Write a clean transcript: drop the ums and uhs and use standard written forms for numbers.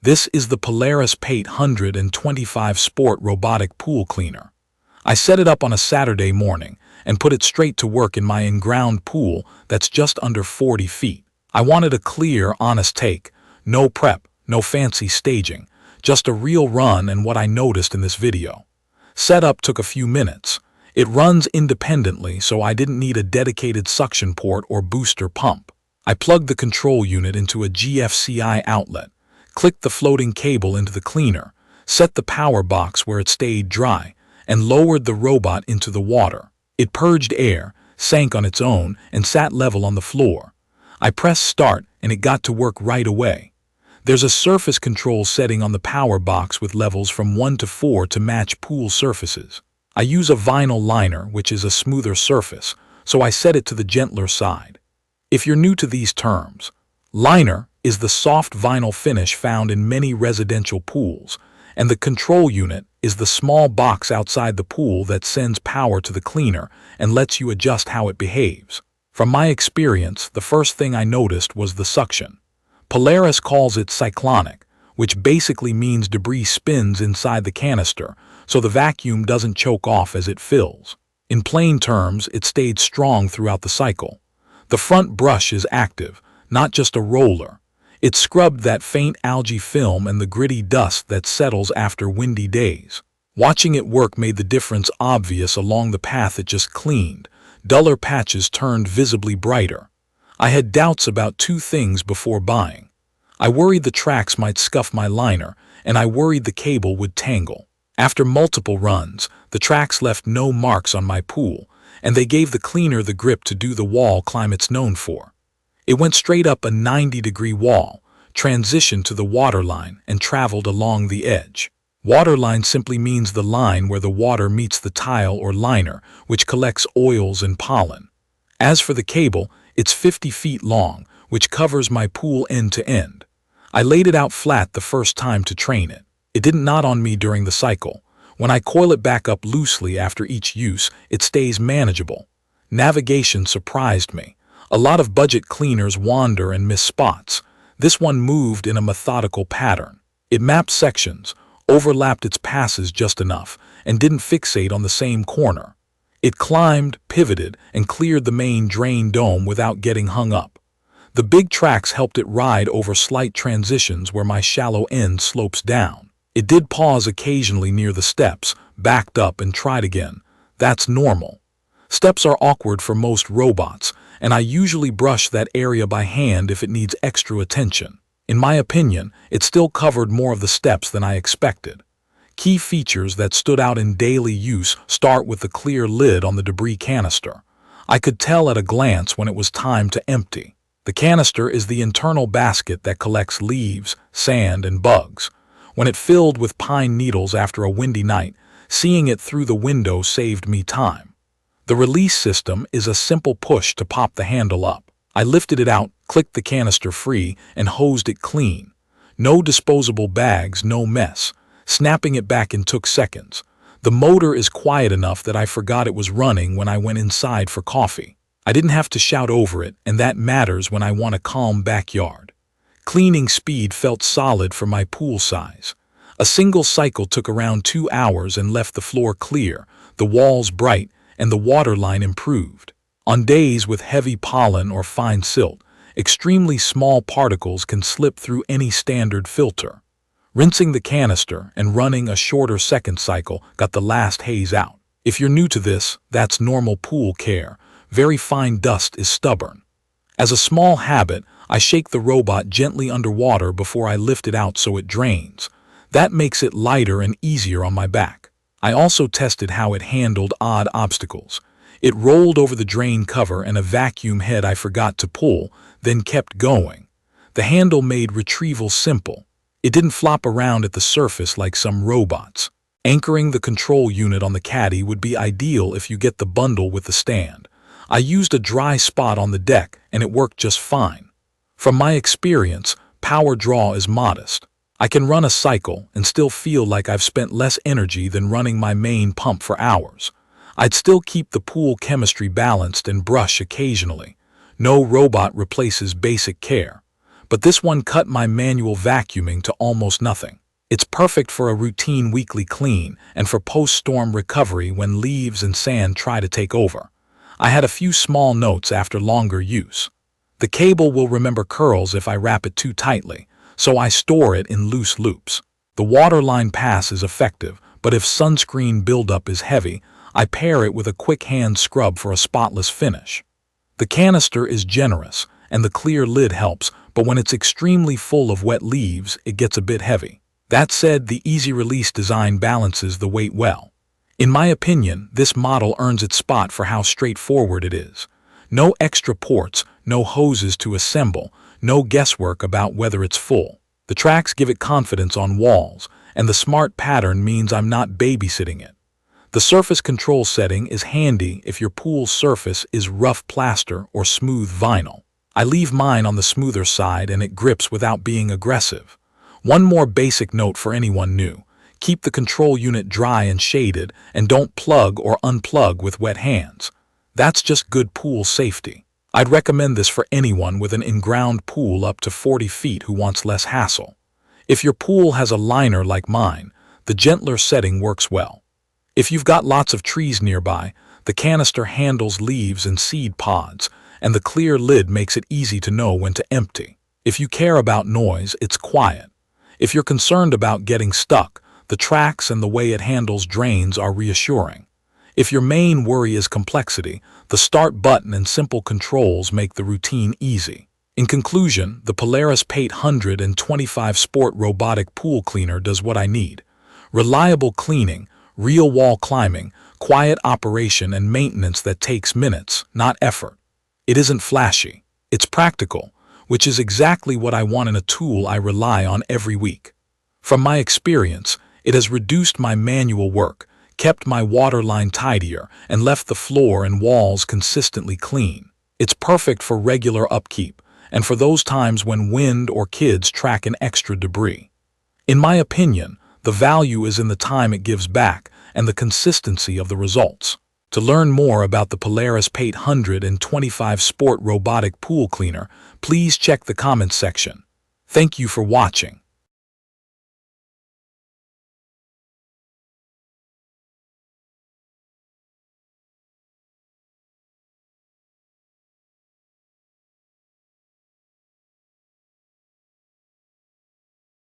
This is the Polaris P825 Sport Robotic Pool Cleaner. I set it up on a Saturday morning and put it straight to work in my inground pool that's just under 40 feet. I wanted a clear, honest take. No prep, no fancy staging, just a real run and what I noticed in this video. Setup took a few minutes. It runs independently, so I didn't need a dedicated suction port or booster pump. I plugged the control unit into a GFCI outlet, clicked the floating cable into the cleaner, set the power box where it stayed dry, and lowered the robot into the water. It purged air, sank on its own, and sat level on the floor. I pressed start and it got to work right away. There's a surface control setting on the power box with levels from 1 to 4 to match pool surfaces. I use a vinyl liner, which is a smoother surface, so I set it to the gentler side. If you're new to these terms, liner is the soft vinyl finish found in many residential pools, and the control unit is the small box outside the pool that sends power to the cleaner and lets you adjust how it behaves. From my experience, the first thing I noticed was the suction. Polaris calls it cyclonic, which basically means debris spins inside the canister, so the vacuum doesn't choke off as it fills. In plain terms, it stayed strong throughout the cycle. The front brush is active, not just a roller. It scrubbed that faint algae film and the gritty dust that settles after windy days. Watching it work made the difference obvious along the path it just cleaned. Duller patches turned visibly brighter. I had doubts about two things before buying. I worried the tracks might scuff my liner, and I worried the cable would tangle. After multiple runs, the tracks left no marks on my pool, and they gave the cleaner the grip to do the wall climb it's known for. It went straight up a 90-degree wall, transitioned to the waterline, and traveled along the edge. Waterline simply means the line where the water meets the tile or liner, which collects oils and pollen. As for the cable, it's 50 feet long, which covers my pool end to end. I laid it out flat the first time to train it. It didn't knot on me during the cycle. When I coil it back up loosely after each use, it stays manageable. Navigation surprised me. A lot of budget cleaners wander and miss spots. This one moved in a methodical pattern. It mapped sections, overlapped its passes just enough, and didn't fixate on the same corner. It climbed, pivoted, and cleared the main drain dome without getting hung up. The big tracks helped it ride over slight transitions where my shallow end slopes down. It did pause occasionally near the steps, backed up and tried again. That's normal. Steps are awkward for most robots, and I usually brush that area by hand if it needs extra attention. In my opinion, it still covered more of the steps than I expected. Key features that stood out in daily use start with the clear lid on the debris canister. I could tell at a glance when it was time to empty. The canister is the internal basket that collects leaves, sand, and bugs. When it filled with pine needles after a windy night, seeing it through the window saved me time. The release system is a simple push to pop the handle up. I lifted it out, clicked the canister free, and hosed it clean. No disposable bags, no mess. Snapping it back in took seconds. The motor is quiet enough that I forgot it was running when I went inside for coffee. I didn't have to shout over it, and that matters when I want a calm backyard. Cleaning speed felt solid for my pool size. A single cycle took around 2 hours and left the floor clear, the walls bright, and the water line improved. On days with heavy pollen or fine silt, extremely small particles can slip through any standard filter. Rinsing the canister and running a shorter second cycle got the last haze out. If you're new to this, that's normal pool care. Very fine dust is stubborn. As a small habit, I shake the robot gently underwater before I lift it out so it drains. That makes it lighter and easier on my back. I also tested how it handled odd obstacles. It rolled over the drain cover and a vacuum head I forgot to pull, then kept going. The handle made retrieval simple. It didn't flop around at the surface like some robots. Anchoring the control unit on the caddy would be ideal if you get the bundle with the stand. I used a dry spot on the deck and it worked just fine. From my experience, power draw is modest. I can run a cycle and still feel like I've spent less energy than running my main pump for hours. I'd still keep the pool chemistry balanced and brush occasionally. No robot replaces basic care. but this one cut my manual vacuuming to almost nothing. It's perfect for a routine weekly clean and for post-storm recovery when leaves and sand try to take over. I had a few small notes after longer use. The cable will remember curls if I wrap it too tightly, so I store it in loose loops. The waterline pass is effective, but if sunscreen buildup is heavy, I pair it with a quick hand scrub for a spotless finish. The canister is generous, and the clear lid helps, but when it's extremely full of wet leaves, it gets a bit heavy. That said, the easy-release design balances the weight well. In my opinion, this model earns its spot for how straightforward it is. No extra ports, no hoses to assemble, no guesswork about whether it's full. The tracks give it confidence on walls, and the smart pattern means I'm not babysitting it. The surface control setting is handy if your pool's surface is rough plaster or smooth vinyl. I leave mine on the smoother side and it grips without being aggressive. One more basic note for anyone new: keep the control unit dry and shaded, and don't plug or unplug with wet hands. That's just good pool safety. I'd recommend this for anyone with an in-ground pool up to 40 feet who wants less hassle. If your pool has a liner like mine, the gentler setting works well. If you've got lots of trees nearby, the canister handles leaves and seed pods, and the clear lid makes it easy to know when to empty. If you care about noise, it's quiet. If you're concerned about getting stuck, the tracks and the way it handles drains are reassuring. If your main worry is complexity, the start button and simple controls make the routine easy. In conclusion, the Polaris P825 Sport Robotic Pool Cleaner does what I need: reliable cleaning, real wall climbing, quiet operation, and maintenance that takes minutes, not effort. It isn't flashy. It's practical, which is exactly what I want in a tool I rely on every week. From my experience, it has reduced my manual work, kept my waterline tidier, and left the floor and walls consistently clean. It's perfect for regular upkeep, and for those times when wind or kids track an extra debris. In my opinion, the value is in the time it gives back and the consistency of the results. To learn more about the Polaris P825 Sport Robotic Pool Cleaner, please check the comments section. Thank you for watching.